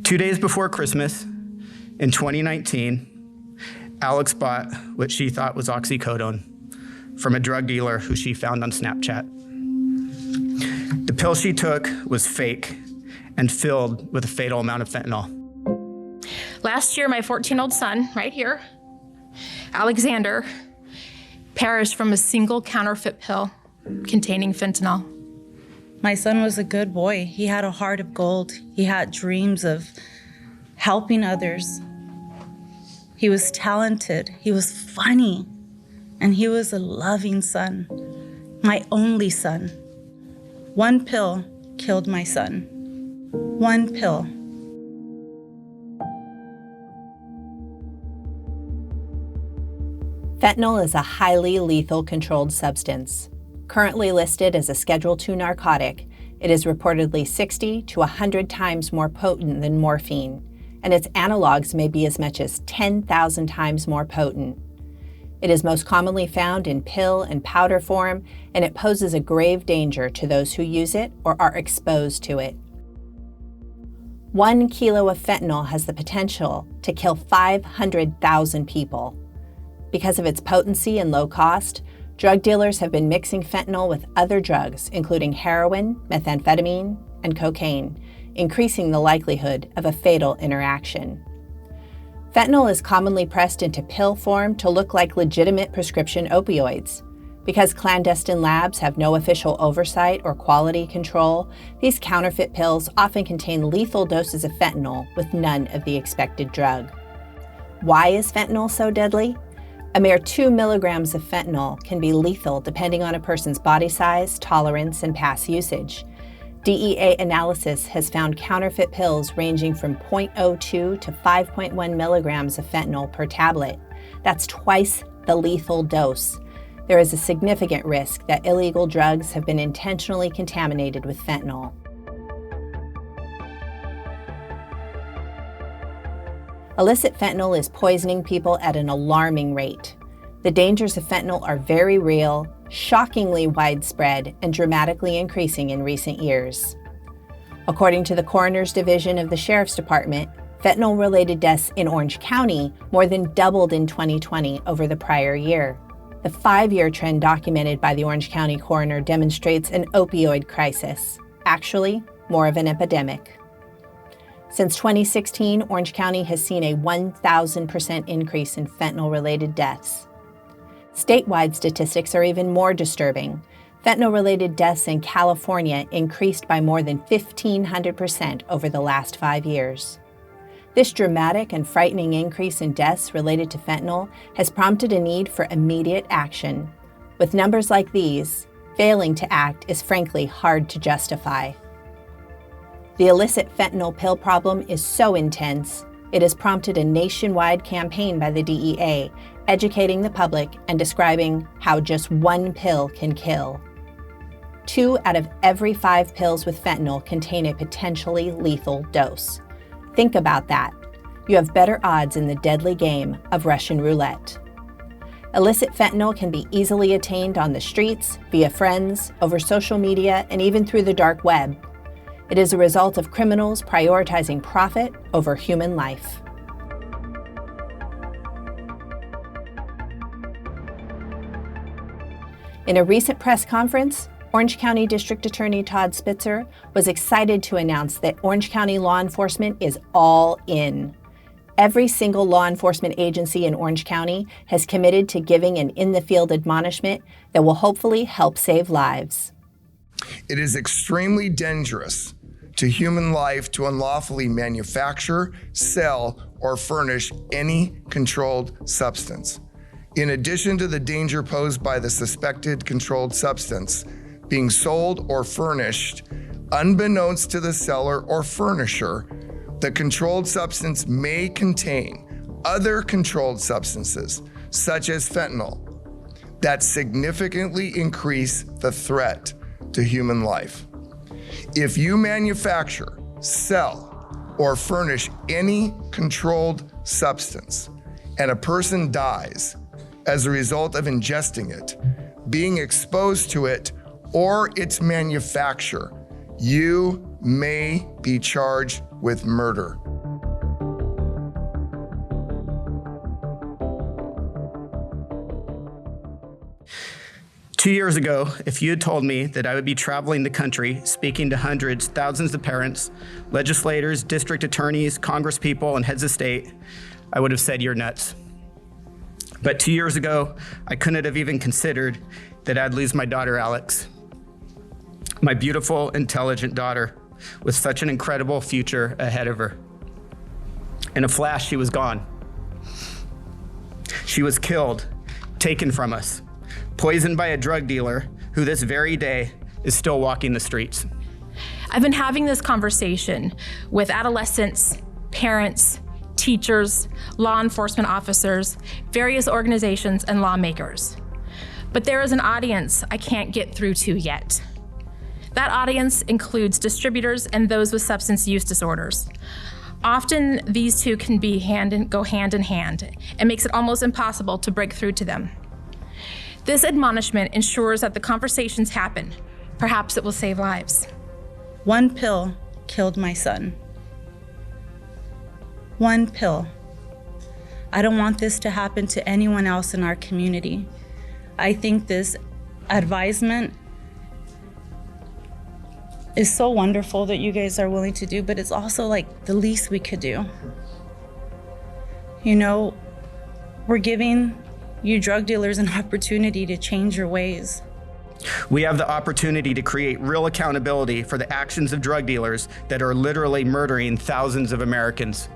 2 days before Christmas in 2019, Alex bought what she thought was oxycodone from a drug dealer who she found on Snapchat. The pill she took was fake and filled with a fatal amount of fentanyl. Last year, my 14-year-old son, right here, Alexander, perished from a single counterfeit pill containing fentanyl. My son was a good boy. He had a heart of gold. He had dreams of helping others. He was talented. He was funny. And he was a loving son, my only son. One pill killed my son. One pill. Fentanyl is a highly lethal controlled substance. Currently listed as a Schedule II narcotic, it is reportedly 60 to 100 times more potent than morphine, and its analogs may be as much as 10,000 times more potent. It is most commonly found in pill and powder form, and it poses a grave danger to those who use it or are exposed to it. 1 kilo of fentanyl has the potential to kill 500,000 people. Because of its potency and low cost, drug dealers have been mixing fentanyl with other drugs, including heroin, methamphetamine, and cocaine, increasing the likelihood of a fatal interaction. Fentanyl is commonly pressed into pill form to look like legitimate prescription opioids. Because clandestine labs have no official oversight or quality control, these counterfeit pills often contain lethal doses of fentanyl with none of the expected drug. Why is fentanyl so deadly? A mere 2 milligrams of fentanyl can be lethal depending on a person's body size, tolerance, and past usage. DEA analysis has found counterfeit pills ranging from 0.02 to 5.1 milligrams of fentanyl per tablet. That's twice the lethal dose. There is a significant risk that illegal drugs have been intentionally contaminated with fentanyl. Illicit fentanyl is poisoning people at an alarming rate. The dangers of fentanyl are very real, shockingly widespread, and dramatically increasing in recent years. According to the Coroner's Division of the Sheriff's Department, fentanyl-related deaths in Orange County more than doubled in 2020 over the prior year. The 5-year trend documented by the Orange County coroner demonstrates an opioid crisis, actually more of an epidemic. Since 2016, Orange County has seen a 1,000% increase in fentanyl-related deaths. Statewide statistics are even more disturbing. Fentanyl-related deaths in California increased by more than 1,500% over the last 5 years. This dramatic and frightening increase in deaths related to fentanyl has prompted a need for immediate action. With numbers like these, failing to act is frankly hard to justify. The illicit fentanyl pill problem is so intense, it has prompted a nationwide campaign by the DEA, educating the public and describing how just one pill can kill. 2 out of every 5 pills with fentanyl contain a potentially lethal dose. Think about that. You have better odds in the deadly game of Russian roulette. Illicit fentanyl can be easily attained on the streets, via friends, over social media, and even through the dark web. It is a result of criminals prioritizing profit over human life. In a recent press conference, Orange County District Attorney Todd Spitzer was excited to announce that Orange County law enforcement is all in. Every single law enforcement agency in Orange County has committed to giving an in-the-field admonishment that will hopefully help save lives. It is extremely dangerous to human life to unlawfully manufacture, sell, or furnish any controlled substance. In addition to the danger posed by the suspected controlled substance being sold or furnished, unbeknownst to the seller or furnisher, the controlled substance may contain other controlled substances, such as fentanyl, that significantly increase the threat to human life. If you manufacture, sell, or furnish any controlled substance, and a person dies as a result of ingesting it, being exposed to it, or its manufacture, you may be charged with murder. Two years ago, if you had told me that I would be traveling the country, speaking to hundreds, thousands of parents, legislators, district attorneys, congresspeople, and heads of state, I would have said you're nuts. But 2 years ago, I couldn't have even considered that I'd lose my daughter, Alex. My beautiful, intelligent daughter with such an incredible future ahead of her. In a flash, she was gone. She was killed, taken from us, poisoned by a drug dealer who this very day is still walking the streets. I've been having this conversation with adolescents, parents, teachers, law enforcement officers, various organizations, and lawmakers. But there is an audience I can't get through to yet. That audience includes distributors and those with substance use disorders. Often these two can go hand in hand and makes it almost impossible to break through to them. This admonishment ensures that the conversations happen. Perhaps it will save lives. One pill killed my son. One pill. I don't want this to happen to anyone else in our community. I think this advisement is so wonderful that you guys are willing to do, but it's also like the least we could do. You know, we're giving you drug dealers an opportunity to change your ways. We have the opportunity to create real accountability for the actions of drug dealers that are literally murdering thousands of Americans.